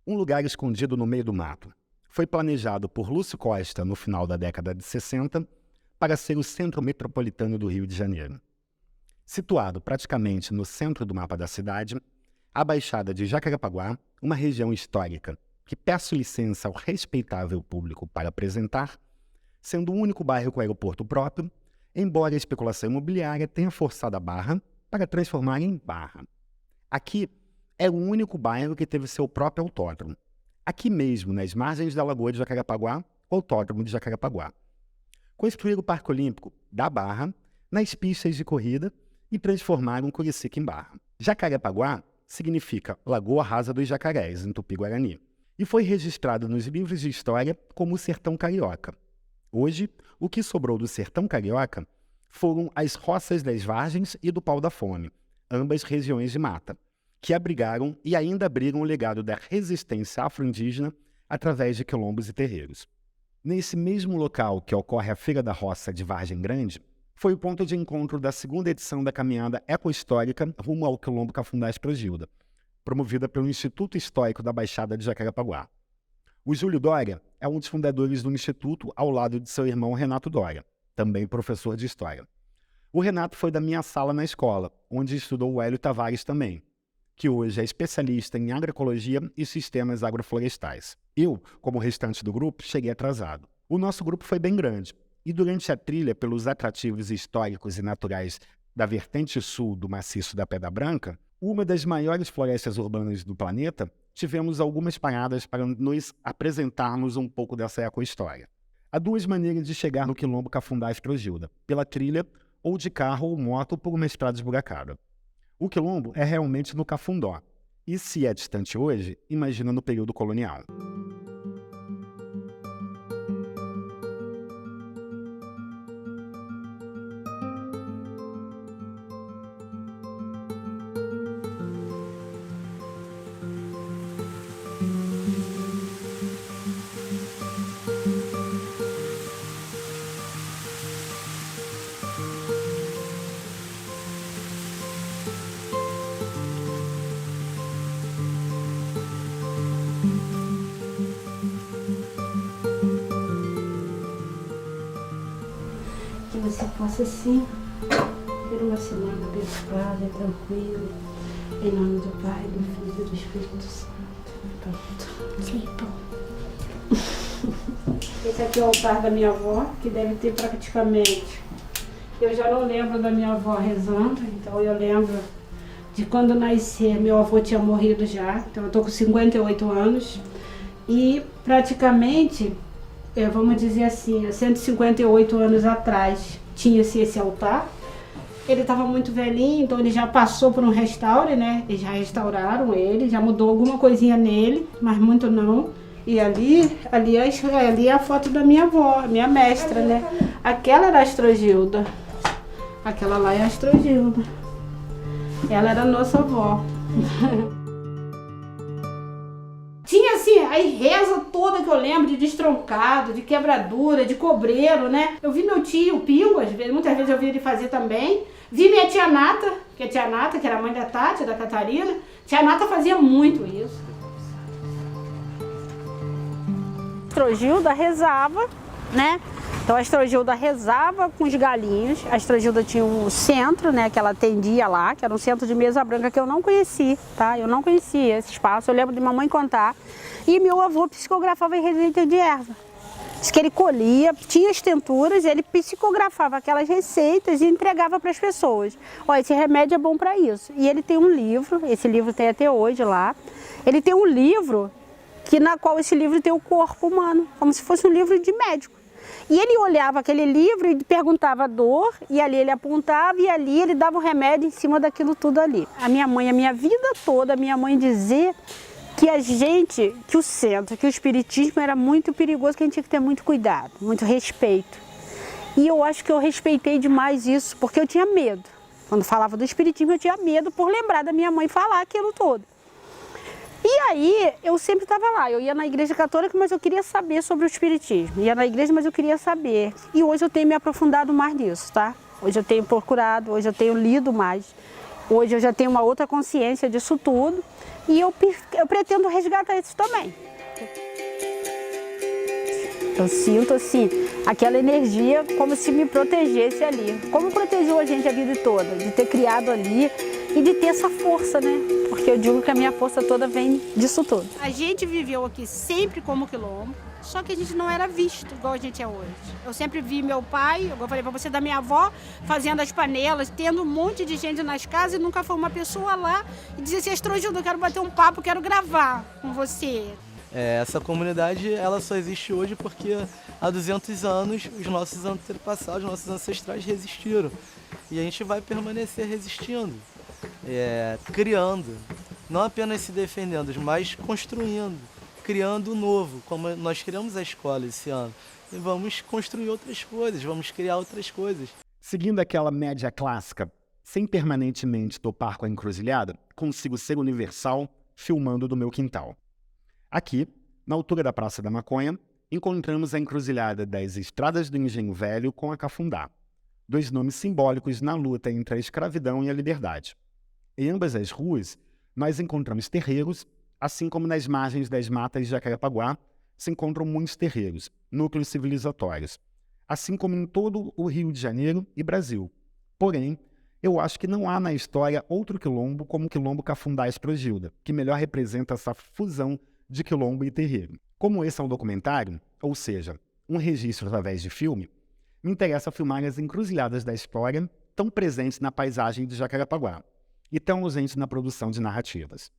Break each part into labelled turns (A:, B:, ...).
A: Um lugar escondido no meio do mato. Foi planejado por Lúcio Costa no final da década de 60 para ser o centro metropolitano do Rio de Janeiro. Situado praticamente no centro do mapa da cidade, a Baixada de Jacarepaguá, uma região histórica que peço licença ao respeitável público para apresentar, sendo o único bairro com aeroporto próprio, embora a especulação imobiliária tenha forçado a barra para transformar em barra. Aqui é o único bairro que teve seu próprio autódromo. Aqui mesmo, nas margens da Lagoa de Jacarepaguá, o Autódromo de Jacarepaguá. Construíram o Parque Olímpico da Barra nas pistas de corrida e transformaram Curicica em Barra. Jacarepaguá significa Lagoa Rasa dos Jacarés, em Tupi-Guarani, e foi registrado nos livros de história como o Sertão Carioca. Hoje, o que sobrou do Sertão Carioca foram as roças das Vargens e do Pau da Fome, ambas regiões de mata, que abrigaram e ainda abrigam o legado da resistência afro-indígena através de quilombos e terreiros. Nesse mesmo local que ocorre a Feira da Roça de Vargem Grande, foi o ponto de encontro da segunda edição da caminhada ecohistórica rumo ao Quilombo Cafundá Esprogilda, promovida pelo Instituto Histórico da Baixada de Jacarepaguá. O Júlio Dória é um dos fundadores do Instituto ao lado de seu irmão Renato Dória, também professor de História. O Renato foi da minha sala na escola, onde estudou o Hélio Tavares também, que hoje é especialista em agroecologia e sistemas agroflorestais. Eu, como o restante do grupo, cheguei atrasado. O nosso grupo foi bem grande, e durante a trilha pelos atrativos históricos e naturais da vertente sul do maciço da Pedra Branca, uma das maiores florestas urbanas do planeta, tivemos algumas paradas para nos apresentarmos um pouco dessa ecohistória. Há duas maneiras de chegar no Quilombo Cafundá Esprogilda, pela trilha ou de carro ou moto por uma estrada esburacada. O quilombo é realmente no Cafundó, e se é distante hoje, imagina no período colonial.
B: Que você possa, sim, ter uma semana abençoada, tranquila, em nome do Pai, do Filho e do Espírito Santo. Pronto. Sim, bom. Esse aqui é o altar da minha avó, que deve ter praticamente... Eu já não lembro da minha avó rezando, então eu lembro de quando nascer, meu avô tinha morrido já, então eu estou com 58 anos, e praticamente... vamos dizer assim, 158 anos atrás tinha-se esse altar. Ele estava muito velhinho, então ele já passou por um restaure, né? Eles já restauraram ele, já mudou alguma coisinha nele, mas muito não. E ali é a foto da minha avó, minha mestra, né? Aquela era a Astrogilda. Aquela lá é a Astrogilda. Ela era a nossa avó. Tinha assim, a reza toda que eu lembro, de destroncado, de quebradura, de cobreiro, né? Eu vi meu tio Pingo, muitas vezes eu vi ele fazer também. Vi minha tia Nata, que era a mãe da Tati, da Catarina. Tia Nata fazia muito isso. A Astrogilda rezava, né? Então a Astrogilda rezava com os galinhos. A Astrogilda tinha um centro, né, que ela atendia lá, que era um centro de mesa branca que eu não conheci, tá? Eu não conhecia esse espaço, eu lembro de mamãe contar. E meu avô psicografava em receita de erva. Diz que ele colhia, tinha as tenturas, ele psicografava aquelas receitas e entregava para as pessoas. Ó, esse remédio é bom para isso. E ele tem um livro, esse livro tem até hoje lá. Ele tem um livro na qual esse livro tem o corpo humano, como se fosse um livro de médico. E ele olhava aquele livro e perguntava a dor, e ali ele apontava, e ali ele dava o remédio em cima daquilo tudo ali. A minha mãe, a minha vida toda, a minha mãe dizia que o centro, que o espiritismo era muito perigoso, que a gente tinha que ter muito cuidado, muito respeito. E eu acho que eu respeitei demais isso, porque eu tinha medo. Quando falava do espiritismo, eu tinha medo por lembrar da minha mãe falar aquilo todo. E aí, eu sempre estava lá, eu ia na igreja católica, mas eu queria saber sobre o espiritismo. Ia na igreja, mas eu queria saber. E hoje eu tenho me aprofundado mais nisso, tá? Hoje eu tenho procurado, hoje eu tenho lido mais. Hoje eu já tenho uma outra consciência disso tudo e eu pretendo resgatar isso também. Eu sinto assim, aquela energia como se me protegesse ali. Como protegeu a gente a vida toda, de ter criado ali e de ter essa força, né? Porque eu digo que a minha força toda vem disso tudo. A gente viveu aqui sempre como quilombo, só que a gente não era visto igual a gente é hoje. Eu sempre vi meu pai, eu falei pra você, da minha avó, fazendo as panelas, tendo um monte de gente nas casas e nunca foi uma pessoa lá e dizia assim, Astrogilda, eu quero bater um papo, quero gravar com você.
C: Essa comunidade ela só existe hoje porque há 200 anos os nossos antepassados, os nossos ancestrais resistiram. E a gente vai permanecer resistindo, criando, não apenas se defendendo, mas construindo, criando o novo, como nós criamos a escola esse ano. E vamos construir outras coisas, vamos criar outras coisas.
A: Seguindo aquela média clássica, sem permanentemente topar com a encruzilhada, consigo ser universal filmando do meu quintal. Aqui, na altura da Praça da Maconha, encontramos a encruzilhada das Estradas do Engenho Velho com a Cafundá, dois nomes simbólicos na luta entre a escravidão e a liberdade. Em ambas as ruas, nós encontramos terreiros, assim como nas margens das matas de Jacarepaguá se encontram muitos terreiros, núcleos civilizatórios, assim como em todo o Rio de Janeiro e Brasil. Porém, eu acho que não há na história outro quilombo como o quilombo Cafundá Astrogilda, que melhor representa essa fusão de quilombo e terreiro. Como esse é um documentário, ou seja, um registro através de filme, me interessa filmar as encruzilhadas da história tão presentes na paisagem de Jacarepaguá e tão ausentes na produção de narrativas.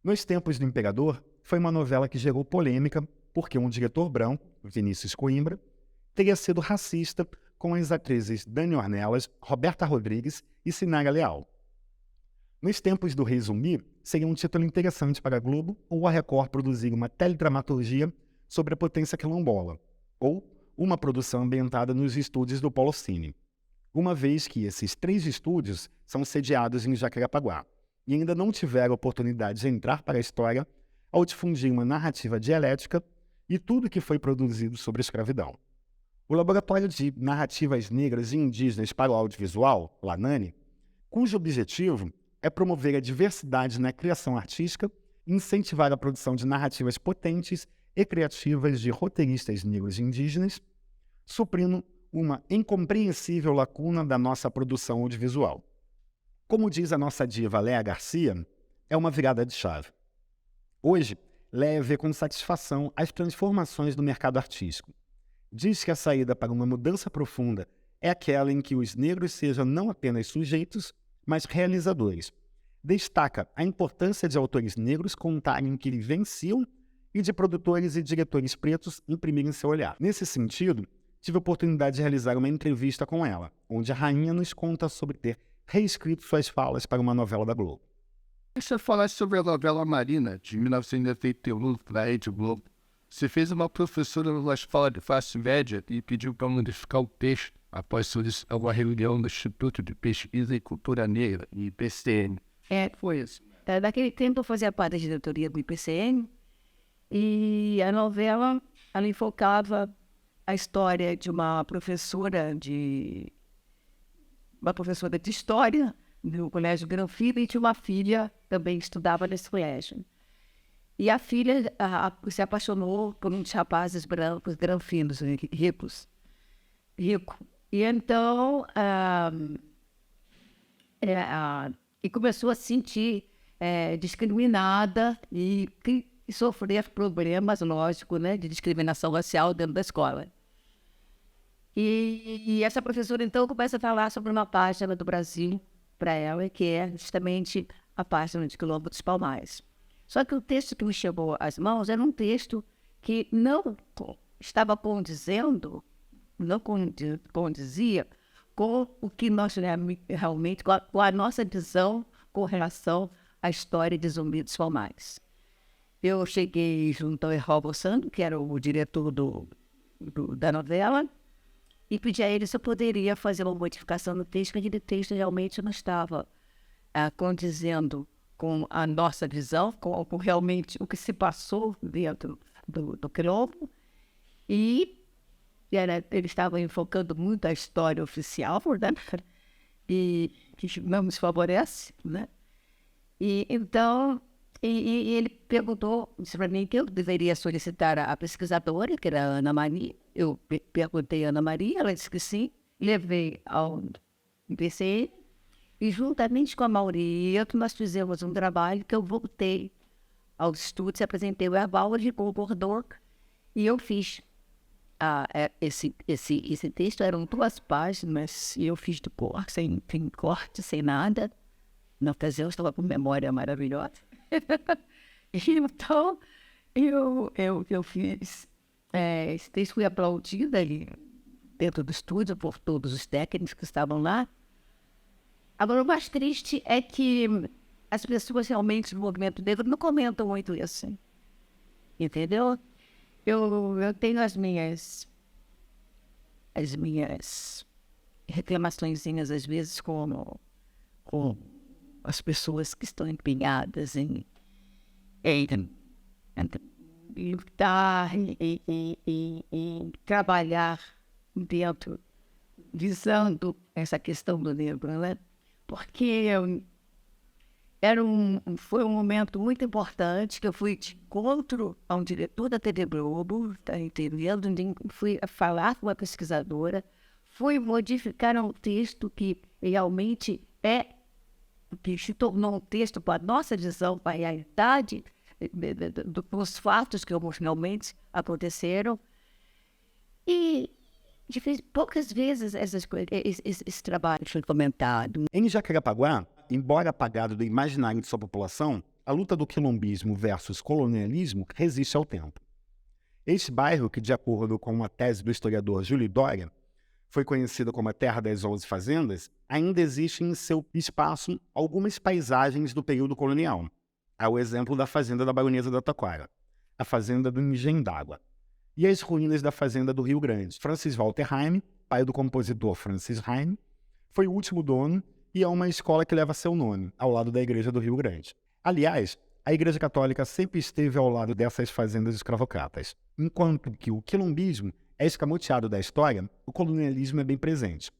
A: Nos Tempos do Imperador, foi uma novela que gerou polêmica porque um diretor branco, Vinícius Coimbra, teria sido racista com as atrizes Dani Ornelas, Roberta Rodrigues e Sinara Leal. Nos Tempos do Rei Zumbi, seria um título interessante para a Globo ou a Record produzir uma teledramaturgia sobre a potência quilombola, ou uma produção ambientada nos estúdios do Polo Cine, uma vez que esses 3 estúdios são sediados em Jacarepaguá e ainda não tiveram oportunidade de entrar para a história ao difundir uma narrativa dialética e tudo que foi produzido sobre a escravidão. O Laboratório de Narrativas Negras e Indígenas para o Audiovisual, LANANI, cujo objetivo é promover a diversidade na criação artística e incentivar a produção de narrativas potentes e criativas de roteiristas negros e indígenas, suprindo uma incompreensível lacuna da nossa produção audiovisual. Como diz a nossa diva Léa Garcia, é uma virada de chave. Hoje, Léa vê com satisfação as transformações do mercado artístico. Diz que a saída para uma mudança profunda é aquela em que os negros sejam não apenas sujeitos, mas realizadores. Destaca a importância de autores negros contarem o que vivenciam e de produtores e diretores pretos imprimirem seu olhar. Nesse sentido, tive a oportunidade de realizar uma entrevista com ela, onde a rainha nos conta sobre ter reescrito suas falas para uma novela da Globo.
D: Você falasse sobre a novela Marina, de 1981, da Rede Globo. Você fez uma professora numa escola de classe média e pediu para modificar o texto após solicitar uma reunião do Instituto de Pesquisa e Cultura Negra, IPCN.
E: Foi isso. Naquele tempo eu fazia parte da diretoria do IPCN e a novela ela enfocava a história de uma professora de história no Colégio Granfino e de uma filha também que estudava nesse colégio. E a filha se apaixonou por uns rapazes brancos, granfinos, ricos. E então, e começou a se sentir discriminada e sofrer problemas, lógico, né, de discriminação racial dentro da escola. E essa professora, então, começa a falar sobre uma página do Brasil para ela, que é justamente a página de Quilombo dos Palmares. Só que o texto que me chegou às mãos era um texto que não estava condizia com o que nós realmente, com a nossa visão com relação à história de Zumbi dos Palmares. Eu cheguei junto ao Errol Bossando, que era o diretor da novela, e pedi a ele se eu poderia fazer uma modificação no texto, porque aquele texto realmente não estava condizendo com a nossa visão, com realmente o que se passou dentro do quilombo. E ele estava enfocando muito a história oficial, né? E que não nos favorece, né? E então, ele perguntou para mim que eu deveria solicitar a pesquisadora, que era a Ana Maria. Eu perguntei a Ana Maria, ela disse que sim. Levei ao IPCN e, juntamente com a Mauri, nós fizemos um trabalho que eu voltei aos estudos, apresentei o Herbal, ele concordou e eu fiz. Esse texto eram 2 páginas e eu fiz de cor, sem corte, sem nada. Na ocasião, eu estava com memória maravilhosa. Então, eu fiz esse texto, fui aplaudida ali dentro do estúdio por todos os técnicos que estavam lá. Agora, o mais triste é que as pessoas realmente do movimento negro não comentam muito isso, entendeu? Eu tenho as minhas reclamaçõezinhas, às vezes, com as pessoas que estão empenhadas em lutar, em trabalhar dentro, visando essa questão do negro, né? Porque foi um momento muito importante que eu fui de encontro a um diretor da TV Globo, tá entendendo? Fui falar com uma pesquisadora, fui modificar um texto que realmente que se tornou um texto para a nossa visão, para a realidade dos fatos que realmente aconteceram. E poucas vezes esse trabalho foi comentado.
A: Em Jacarepaguá, embora apagado do imaginário de sua população, a luta do quilombismo versus colonialismo resiste ao tempo. Este bairro, que de acordo com uma tese do historiador Júlio Dória, foi conhecido como a Terra das 11 Fazendas, ainda existe em seu espaço algumas paisagens do período colonial. Há o exemplo da Fazenda da Baronesa da Taquara, a Fazenda do Engenho d'Água, e as ruínas da Fazenda do Rio Grande. Francis Walter Heim, pai do compositor Francis Heim, foi o último dono e é uma escola que leva seu nome, ao lado da Igreja do Rio Grande. Aliás, a Igreja Católica sempre esteve ao lado dessas fazendas escravocratas. Enquanto que o quilombismo é escamoteado da história, o colonialismo é bem presente,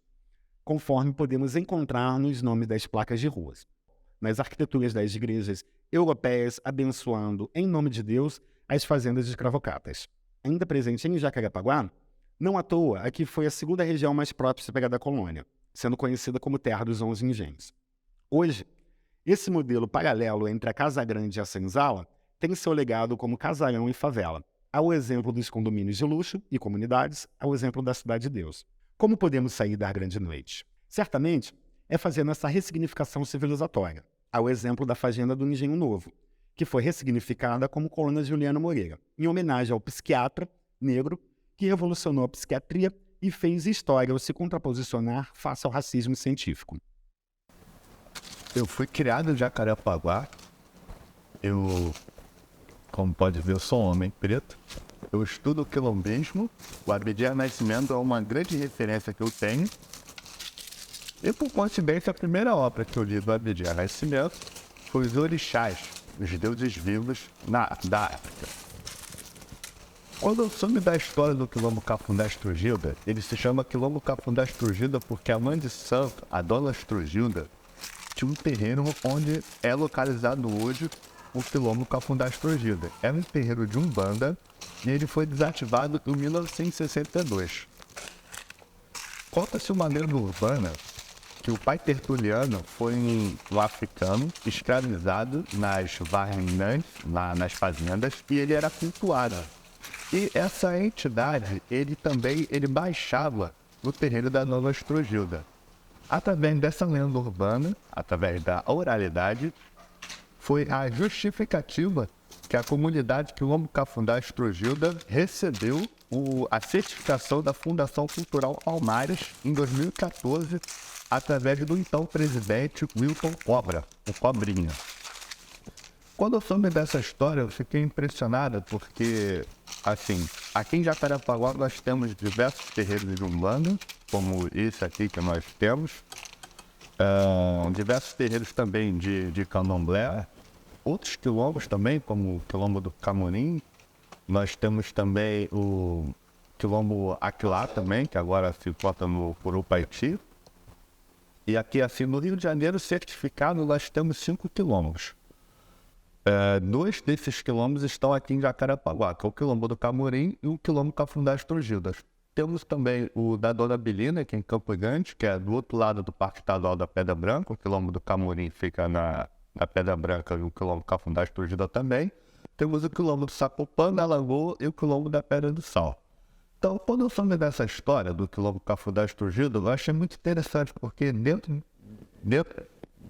A: conforme podemos encontrar nos nomes das placas de ruas, nas arquiteturas das igrejas europeias abençoando, em nome de Deus, as fazendas escravocratas. Ainda presente em Jacarepaguá, não à toa, aqui foi a segunda região mais próxima da colônia, sendo conhecida como Terra dos 11 Engenhos. Hoje, esse modelo paralelo entre a Casa Grande e a Senzala tem seu legado como casarão e favela, ao exemplo dos condomínios de luxo e comunidades, ao exemplo da Cidade de Deus. Como podemos sair da grande noite? Certamente é fazendo essa ressignificação civilizatória, ao exemplo da Fazenda do Engenho Novo, que foi ressignificada como Colônia Juliano Moreira, em homenagem ao psiquiatra negro que revolucionou a psiquiatria e fez história ao se contraposicionar face ao racismo científico.
F: Eu fui criado em Jacarepaguá. Como pode ver, eu sou um homem preto. Eu estudo o quilombismo. O Abdias Nascimento é uma grande referência que eu tenho. E, por coincidência, a primeira obra que eu li do Abdias Nascimento foi Os Orixás, os deuses vivos da África. Quando eu soube da história do Quilombo Cafundé Estrugilda, ele se chama Quilombo Cafundé Estrugilda porque a mãe de santo, a dona Estrugilda, tinha um terreiro onde é localizado hoje o Quilombo Cafundé Estrugilda. Era um terreiro de Umbanda e ele foi desativado em 1962. Conta-se uma lenda urbana que o pai Tertuliano foi um africano escravizado nas varrenãs, nas fazendas, e ele era cultuado. E essa entidade, ele baixava no terreiro da Dona Estrugilda. Através dessa lenda urbana, através da oralidade, foi a justificativa que a comunidade Quilombo Cafundé Estrugilda recebeu a certificação da Fundação Cultural Palmares em 2014, através do então presidente Wilton Cobra, o Cobrinha. Quando eu soube dessa história, eu fiquei impressionada porque, assim, aqui em Jacarepaguá nós temos diversos terreiros de Umbanda, como esse aqui que nós temos, diversos terreiros também de Candomblé, outros quilombos também, como o Quilombo do Camorim. Nós temos também o Quilombo Aquilá também, que agora se encontra no Curupaiti. E aqui, assim, no Rio de Janeiro, certificado, nós temos 5 quilômetros. 2 desses quilômetros estão aqui em Jacarepaguá, que é o quilombo do Camorim e o quilombo Cafundás Trujildas. Temos também o da Dona Belina, que é em Campo Grande, que é do outro lado do Parque Estadual da Pedra Branca. O quilombo do Camorim fica na Pedra Branca e o quilombo Cafundás Trujildas também. Temos o quilombo do Sapopã, da Lagoa e o quilombo da Pedra do Sal. Então, quando eu soube dessa história do quilombo Cafundás Trujildas, eu achei muito interessante, porque dentro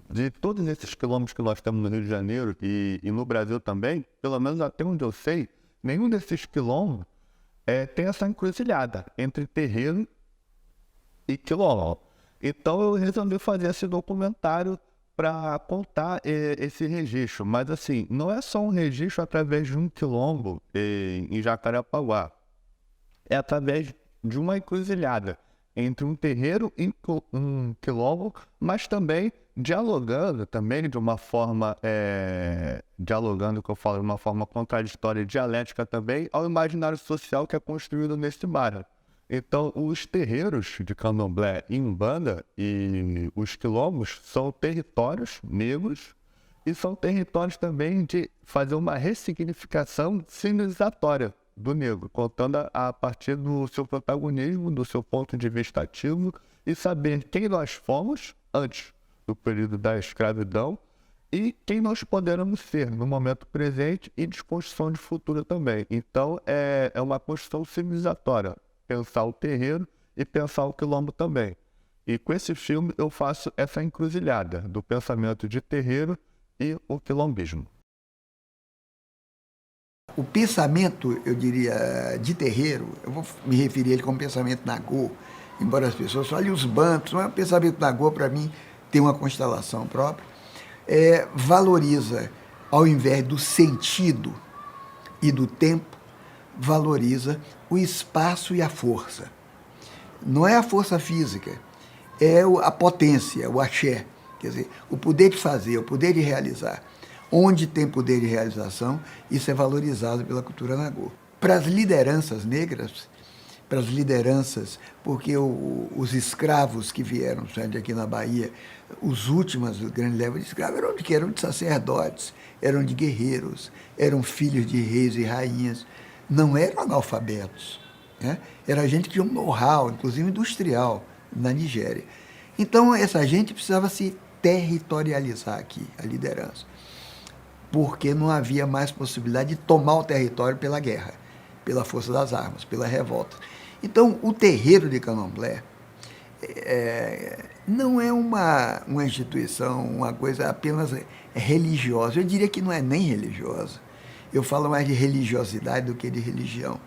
F: de todos esses quilombos que nós temos no Rio de Janeiro e no Brasil também, pelo menos até onde eu sei, nenhum desses quilombos tem essa encruzilhada entre terreiro e quilombo. Então eu resolvi fazer esse documentário para contar esse registro. Mas assim, não é só um registro através de um quilombo em Jacarepaguá. É através de uma encruzilhada entre um terreiro e um quilombo, mas também dialogando também de uma forma, dialogando, que eu falo, de uma forma contraditória e dialética também, ao imaginário social que é construído nesse bairro. Então, os terreiros de candomblé e umbanda e os quilombos são territórios negros e são territórios também de fazer uma ressignificação civilizatória do negro, contando a partir do seu protagonismo, do seu ponto de vista ativo e saber quem nós fomos antes do período da escravidão e quem nós poderemos ser no momento presente e de construção de futuro também. Então, é uma construção civilizatória, pensar o terreiro e pensar o quilombo também. E com esse filme eu faço essa encruzilhada do pensamento de terreiro e o quilombismo.
G: O pensamento, eu diria, de terreiro, eu vou me referir a ele como pensamento nagô, embora as pessoas olhem os bantos, mas o pensamento nagô, para mim, tem uma constelação própria, valoriza, ao invés do sentido e do tempo, valoriza o espaço e a força. Não é a força física, é a potência, o axé, quer dizer, o poder de fazer, o poder de realizar. Onde tem poder de realização, isso é valorizado pela cultura nagô. Para as lideranças negras, para as lideranças, porque os escravos que vieram aqui na Bahia, os últimos grandes levas de escravos eram de quê? Eram de sacerdotes, eram de guerreiros, eram filhos de reis e rainhas, não eram analfabetos, né? Era gente que tinha um know-how, inclusive industrial, na Nigéria. Então, essa gente precisava se territorializar aqui, a liderança, porque não havia mais possibilidade de tomar o território pela guerra, pela força das armas, pela revolta. Então, o terreiro de candomblé não é uma instituição, uma coisa apenas religiosa. Eu diria que não é nem religiosa. Eu falo mais de religiosidade do que de religião.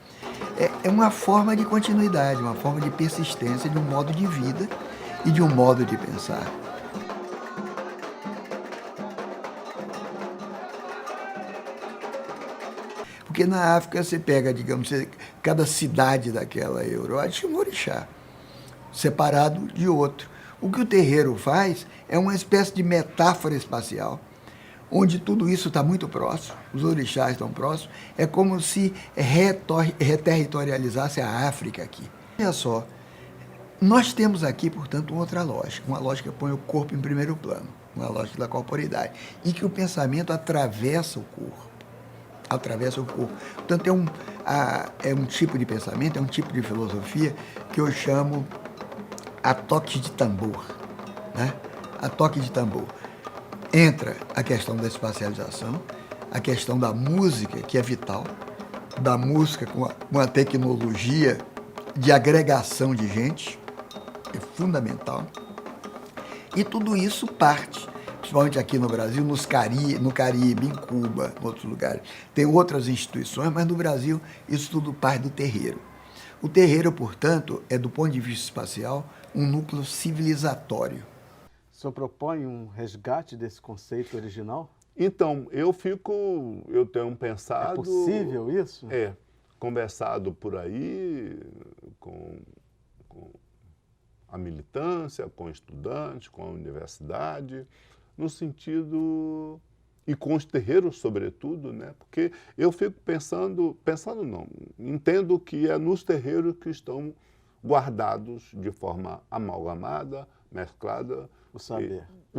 G: É uma forma de continuidade, uma forma de persistência de um modo de vida e de um modo de pensar. Porque na África você pega, digamos, cada cidade daquela Europa tinha um orixá, separado de outro. O que o terreiro faz é uma espécie de metáfora espacial, onde tudo isso está muito próximo, os orixás estão próximos, é como se reterritorializasse a África aqui. Olha só, nós temos aqui, portanto, outra lógica, uma lógica que põe o corpo em primeiro plano, uma lógica da corporeidade, e que o pensamento atravessa o corpo. Atravessa o corpo. Portanto, é um tipo de pensamento, é um tipo de filosofia que eu chamo a toque de tambor, né? A toque de tambor. Entra a questão da espacialização, a questão da música, que é vital, da música com uma tecnologia de agregação de gente, é fundamental. E tudo isso parte, principalmente aqui no Brasil, no Caribe, em Cuba, em outros lugares. Tem outras instituições, mas no Brasil isso tudo parte do terreiro. O terreiro, portanto, é, do ponto de vista espacial, um núcleo civilizatório.
H: O senhor propõe um resgate desse conceito original?
I: Então, eu tenho pensado...
H: É possível isso?
I: Conversado por aí com a militância, com estudantes, com a universidade, no sentido... E com os terreiros, sobretudo, né? Porque eu fico entendo que é nos terreiros que estão guardados de forma amalgamada mesclada
H: O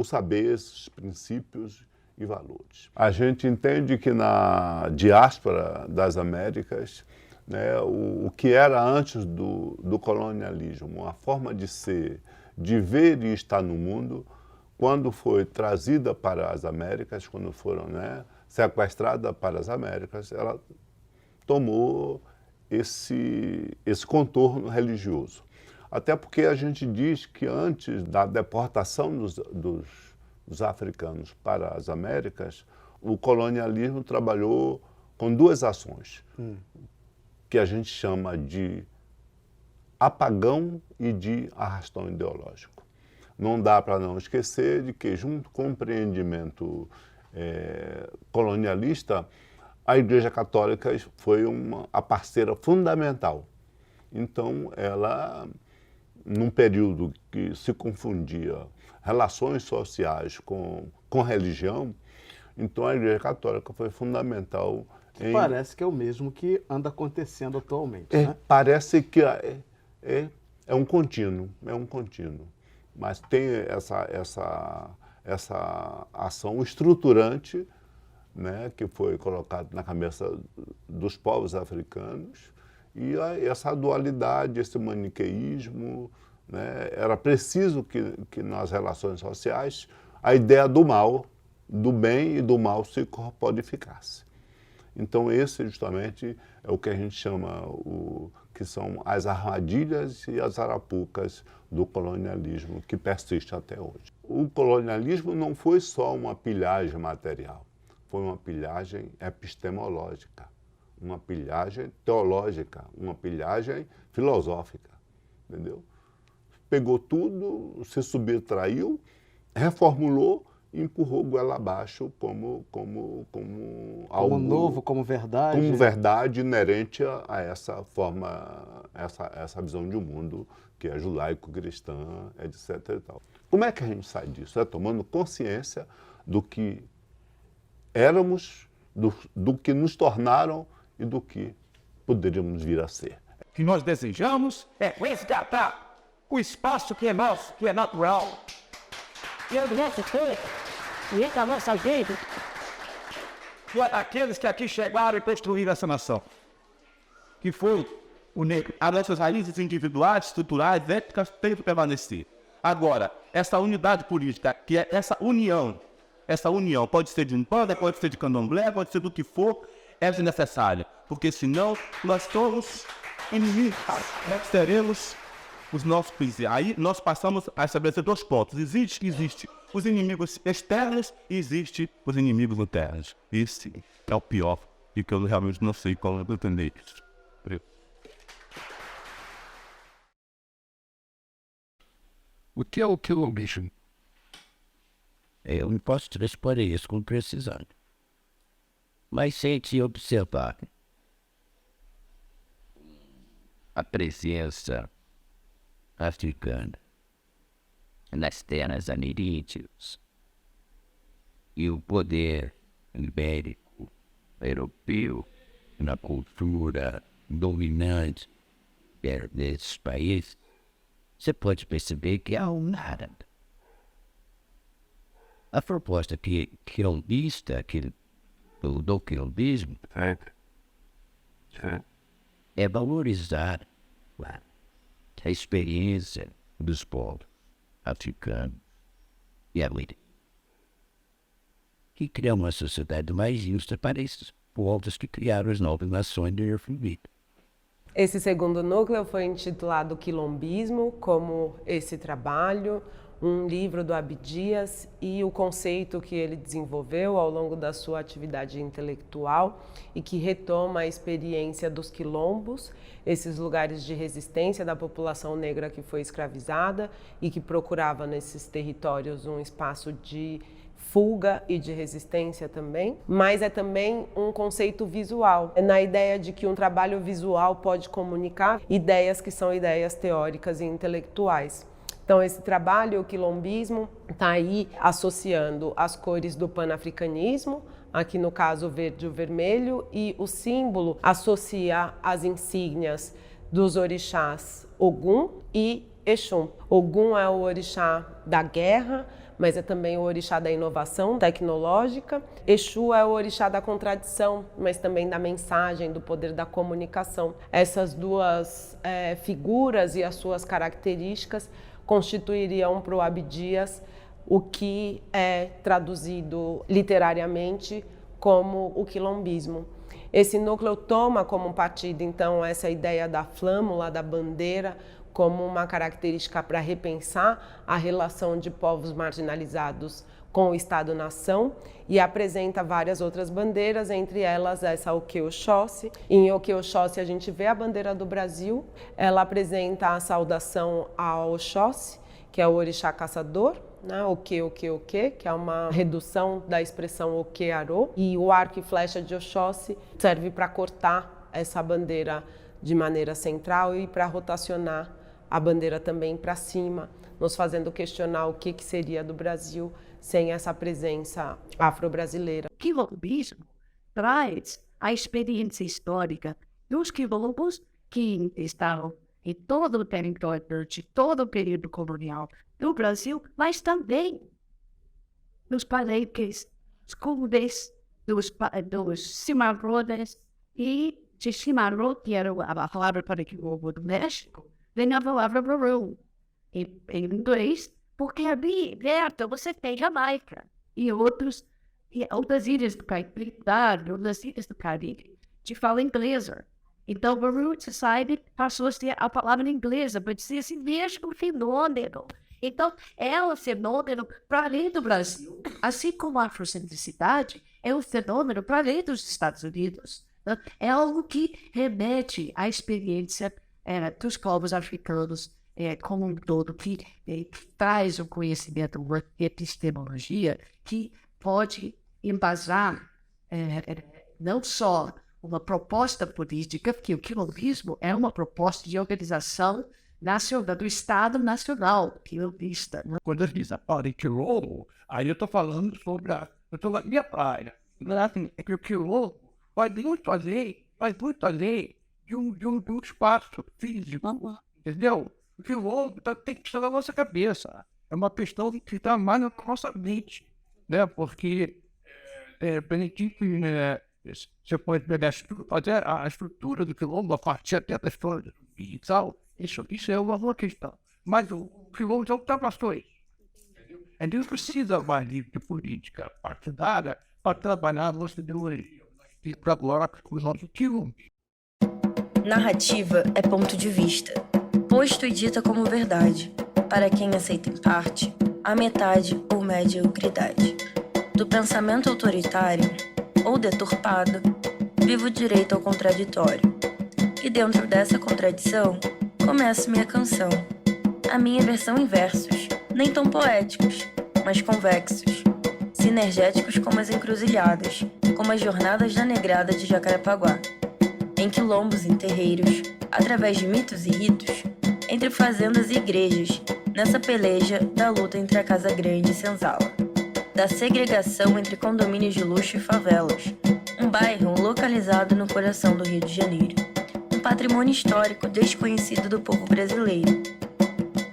H: saber.
I: esses princípios e valores. A gente entende que na diáspora das Américas, né, o que era antes do colonialismo, uma forma de ser, de ver e estar no mundo, quando foi trazida para as Américas, quando foram, né, sequestrada para as Américas, ela tomou esse contorno religioso. Até porque a gente diz que antes da deportação dos africanos para as Américas, o colonialismo trabalhou com duas ações, que a gente chama de apagão e de arrastão ideológico. Não dá para não esquecer de que, junto com o empreendimento colonialista, a Igreja Católica foi a parceira fundamental. Então, ela, num período que se confundia relações sociais com religião, então a Igreja Católica foi fundamental em...
H: Parece que é o mesmo que anda acontecendo atualmente, né?
I: Parece que é um contínuo, mas tem essa ação estruturante, né, que foi colocada na cabeça dos povos africanos, e essa dualidade, esse maniqueísmo, né, era preciso que nas relações sociais a ideia do mal, do bem e do mal se corporificasse. Então esse justamente é o que a gente chama, que são as armadilhas e as arapucas do colonialismo que persiste até hoje. O colonialismo não foi só uma pilhagem material, foi uma pilhagem epistemológica, uma pilhagem teológica, uma pilhagem filosófica, entendeu? Pegou tudo, se subtraiu, reformulou e empurrou goela abaixo como algo
H: novo, como verdade.
I: Como verdade inerente a essa forma, essa visão de mundo que é judaico-cristã, etc. e tal. Como é que a gente sai disso? É tomando consciência do que éramos, do que nos tornaram e do que poderíamos vir a ser.
J: O que nós desejamos é resgatar o espaço que é nosso, que é natural. E é do nosso povo, e é da nossa gente. Aqueles que aqui chegaram e construíram essa nação. Que foi o negro. As nossas raízes individuais, estruturais, éticas, têm que permanecer. Agora, essa unidade política, que é essa união pode ser de umbanda, pode ser de candomblé, pode ser do que for, é necessária. Porque senão nós somos inimigos, nós teremos os nossos princípios. Aí nós passamos a estabelecer dois pontos. Existe os inimigos externos e existe os inimigos internos. Esse é o pior e que eu realmente não sei como entender isso.
D: O que é o quilombismo?
K: Eu não posso responder isso com precisão. Mas sem te observar a presença africana nas terras ameríndias e o poder ibérico, europeu, na cultura dominante desses países, você pode perceber que há um nada. A proposta quilombista, do quilombismo, é valorizar a experiência dos povos africanos e americanos e criar uma sociedade mais justa para esses povos que criaram as novas nações do Afrodita.
L: Esse segundo núcleo foi intitulado Quilombismo, como esse trabalho, um livro do Abdias e o conceito que ele desenvolveu ao longo da sua atividade intelectual e que retoma a experiência dos quilombos, esses lugares de resistência da população negra que foi escravizada e que procurava nesses territórios um espaço de fuga e de resistência também, mas é também um conceito visual, na ideia de que um trabalho visual pode comunicar ideias que são ideias teóricas e intelectuais. Então esse trabalho, o quilombismo, está aí associando as cores do panafricanismo, aqui no caso o verde e o vermelho, e o símbolo associa as insígnias dos orixás Ogum e Exum. Ogum é o orixá da guerra, mas é também o orixá da inovação tecnológica. Exu é o orixá da contradição, mas também da mensagem, do poder da comunicação. Essas duas figuras e as suas características constituiriam para o Abdias o que é traduzido literariamente como o quilombismo. Esse núcleo toma como partido, então, essa ideia da flâmula, da bandeira, como uma característica para repensar a relação de povos marginalizados com o Estado-nação e apresenta várias outras bandeiras, entre elas essa Oke-Oxóssi. Em Oke-Oxóssi a gente vê a bandeira do Brasil, ela apresenta a saudação a Oxóssi, que é o orixá caçador, né? Oke, Oke, Oke, que é uma redução da expressão Oke-Arô, e o arco e flecha de Oxóssi serve para cortar essa bandeira de maneira central e para rotacionar a bandeira também para cima, nos fazendo questionar o que seria do Brasil sem essa presença afro-brasileira.
E: O quilombismo traz a experiência histórica dos quilombos que estavam em todo o território de todo o período colonial do Brasil, mas também nos palenques, os clubes, dos cimarrones e de cimarrão, que era a palavra para quilombo do México, vem a palavra baru em inglês, porque ali perto você tem Jamaica e outras ilhas do Caribe, outras ilhas do Caribe, de fala inglesa. Então, Baru Society passou a ser a palavra inglesa para dizer esse mesmo fenômeno. Então, é um fenômeno para além do Brasil, assim como a afrocentricidade é um fenômeno para além dos Estados Unidos. É algo que remete à experiência dos povos africanos como um todo, que traz um conhecimento, uma epistemologia que pode embasar não só uma proposta política, porque o quilombismo é uma proposta de organização nacional, do Estado Nacional quilombista.
D: Quando eu diz a palavra quilombo, aí eu estou falando sobre a minha praia. É que o quilombo vai muito além de um espaço físico, entendeu? O quilombo tem que estar na nossa cabeça. É uma questão que está mais na nossa mente, né? Porque você pode pegar fazer a estrutura do quilombo a partir até da história e tal. Isso é uma boa questão. Mas o quilombo já ultrapassou isso. A gente precisa mais de política partidária para trabalhar a nossa ideologia. E para agora, os nossos quilombos.
M: Narrativa é ponto de vista, posto e dita como verdade, para quem aceita em parte, a metade ou mediocridade. Do pensamento autoritário ou deturpado, vivo o direito ao contraditório. E dentro dessa contradição, começo minha canção. A minha versão em versos, nem tão poéticos, mas convexos, sinergéticos como as encruzilhadas, como as jornadas da negrada de Jacarepaguá. Em quilombos e terreiros, através de mitos e ritos, entre fazendas e igrejas, nessa peleja da luta entre a Casa Grande e Senzala, da segregação entre condomínios de luxo e favelas, um bairro localizado no coração do Rio de Janeiro, um patrimônio histórico desconhecido do povo brasileiro.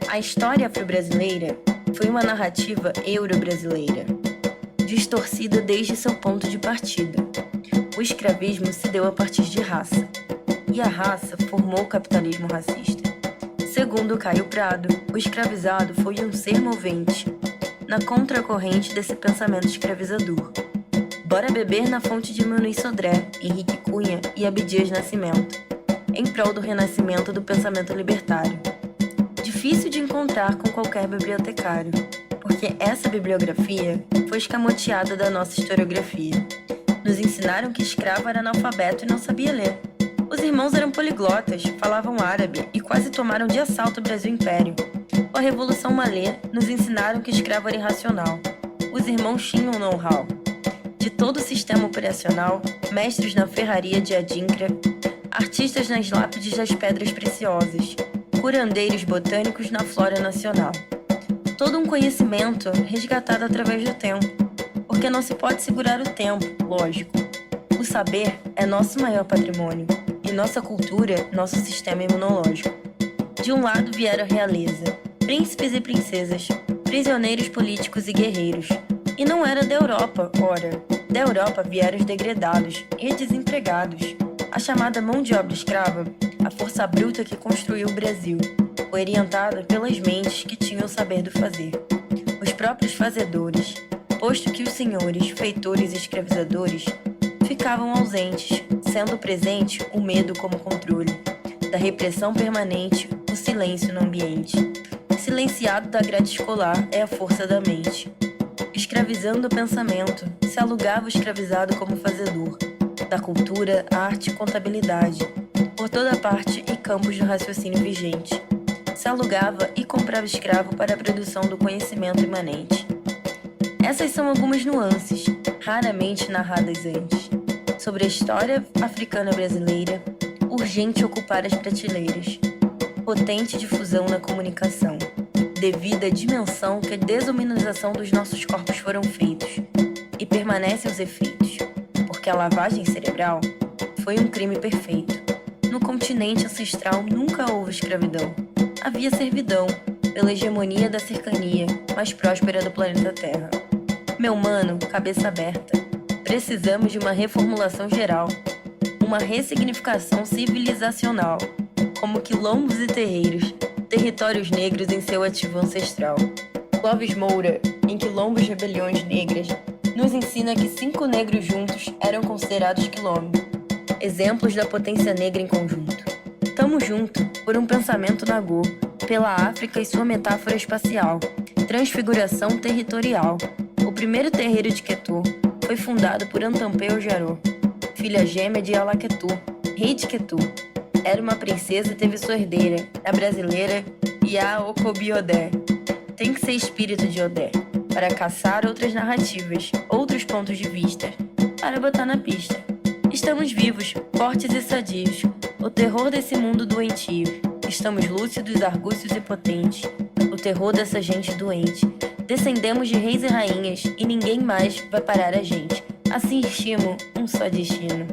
M: A história afro-brasileira foi uma narrativa euro-brasileira, distorcida desde seu ponto de partida. O escravismo se deu a partir de raça, e a raça formou o capitalismo racista. Segundo Caio Prado, o escravizado foi um ser movente, na contracorrente desse pensamento escravizador. Bora beber na fonte de Muniz Sodré, Henrique Cunha e Abdias Nascimento, em prol do renascimento do pensamento libertário. Difícil de encontrar com qualquer bibliotecário, porque essa bibliografia foi escamoteada da nossa historiografia. Nos ensinaram que escravo era analfabeto e não sabia ler. Os irmãos eram poliglotas, falavam árabe e quase tomaram de assalto o Brasil Império. Com a Revolução Malê, nos ensinaram que escravo era irracional. Os irmãos tinham know-how. De todo o sistema operacional, mestres na ferraria de Adinkra, artistas nas lápides das pedras preciosas, curandeiros botânicos na flora nacional. Todo um conhecimento resgatado através do tempo, porque não se pode segurar o tempo, lógico. O saber é nosso maior patrimônio, e nossa cultura, nosso sistema imunológico. De um lado vieram a realeza, príncipes e princesas, prisioneiros políticos e guerreiros. E não era da Europa, ora. Da Europa vieram os degredados e desempregados. A chamada mão de obra escrava, a força bruta que construiu o Brasil, orientada pelas mentes que tinham o saber do fazer. Os próprios fazedores, posto que os senhores, feitores e escravizadores ficavam ausentes, sendo presente o medo como controle, da repressão permanente, o silêncio no ambiente. Silenciado da grade escolar é a força da mente. Escravizando o pensamento, se alugava o escravizado como fazedor, da cultura, arte e contabilidade, por toda parte e campos do raciocínio vigente. Se alugava e comprava escravo para a produção do conhecimento imanente. Essas são algumas nuances, raramente narradas antes, sobre a história africana brasileira, urgente ocupar as prateleiras, potente difusão na comunicação, devido à dimensão que a desumanização dos nossos corpos foram feitos, e permanecem os efeitos, porque a lavagem cerebral foi um crime perfeito. No continente ancestral nunca houve escravidão, havia servidão, pela hegemonia da cercania mais próspera do planeta Terra. Meu mano, cabeça aberta, precisamos de uma reformulação geral, uma ressignificação civilizacional, como quilombos e terreiros, territórios negros em seu ativo ancestral. Clóvis Moura, em Quilombos e Rebeliões Negras, nos ensina que 5 negros juntos eram considerados quilombo, exemplos da potência negra em conjunto. Tamo junto, por um pensamento nagô, pela África e sua metáfora espacial, transfiguração territorial. O primeiro terreiro de Quetu foi fundado por Antampeu Jarô, filha gêmea de Alaquetu, rei de Quetu. Era uma princesa e teve sua herdeira, a brasileira Yaocobiodé. Tem que ser espírito de Odé, para caçar outras narrativas, outros pontos de vista, para botar na pista. Estamos vivos, fortes e sadios, o terror desse mundo doentio. Estamos lúcidos, argúcios e potentes, o terror dessa gente doente. Descendemos de reis e rainhas e ninguém mais vai parar a gente. Assim estimo um só destino.